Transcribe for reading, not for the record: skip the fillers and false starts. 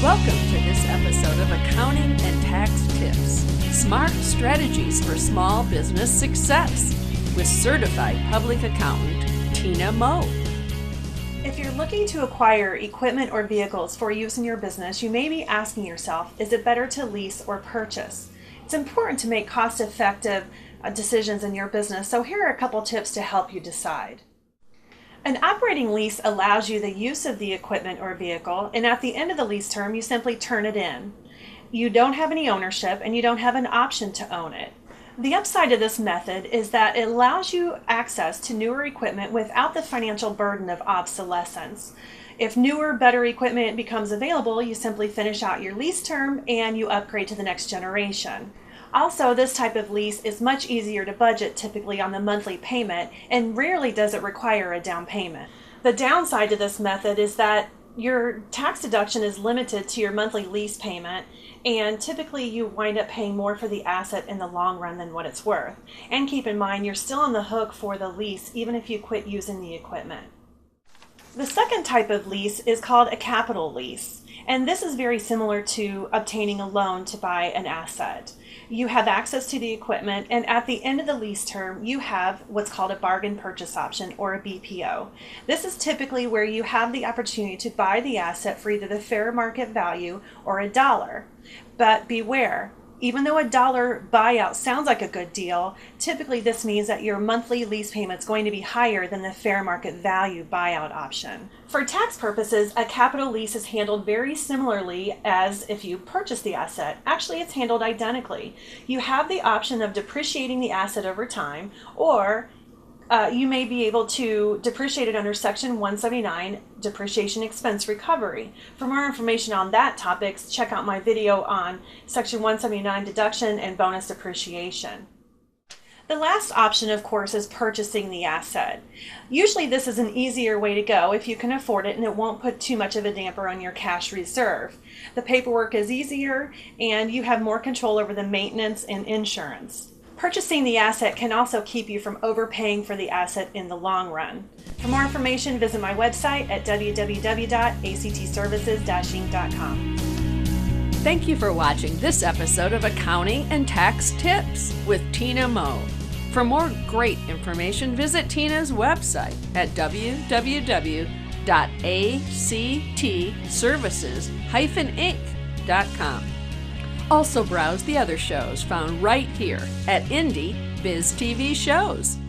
Welcome to this episode of Accounting and Tax Tips, Smart Strategies for Small Business Success, with certified public accountant Tina Moe. If you're looking to acquire equipment or vehicles for use in your business, you may be asking yourself, is it better to lease or purchase? It's important to make cost-effective decisions in your business, so here are a couple tips to help you decide. An operating lease allows you the use of the equipment or vehicle, and at the end of the lease term, you simply turn it in. You don't have any ownership, and you don't have an option to own it. The upside of this method is that it allows you access to newer equipment without the financial burden of obsolescence. If newer, better equipment becomes available, you simply finish out your lease term and you upgrade to the next generation. Also, this type of lease is much easier to budget typically on the monthly payment and rarely does it require a down payment. The downside to this method is that your tax deduction is limited to your monthly lease payment, and typically you wind up paying more for the asset in the long run than what it's worth. And keep in mind, you're still on the hook for the lease even if you quit using the equipment. The second type of lease is called a capital lease, and this is very similar to obtaining a loan to buy an asset. You have access to the equipment, and at the end of the lease term, you have what's called a bargain purchase option, or a BPO. This is typically where you have the opportunity to buy the asset for either the fair market value or a dollar. But beware, even though a dollar buyout sounds like a good deal, typically this means that your monthly lease payment is going to be higher than the fair market value buyout option. For tax purposes, a capital lease is handled very similarly as if you purchase the asset. Actually, it's handled identically. You have the option of depreciating the asset over time, or you may be able to depreciate it under Section 179, Depreciation Expense Recovery. For more information on that topic, check out my video on Section 179 deduction and bonus depreciation. The last option, of course, is purchasing the asset. Usually this is an easier way to go if you can afford it, and it won't put too much of a damper on your cash reserve. The paperwork is easier, and you have more control over the maintenance and insurance. Purchasing the asset can also keep you from overpaying for the asset in the long run. For more information, visit my website at www.actservices-inc.com. Thank you for watching this episode of Accounting and Tax Tips with Tina Moe. For more great information, visit Tina's website at www.actservices-inc.com. Also browse the other shows found right here at Indie Biz TV Shows.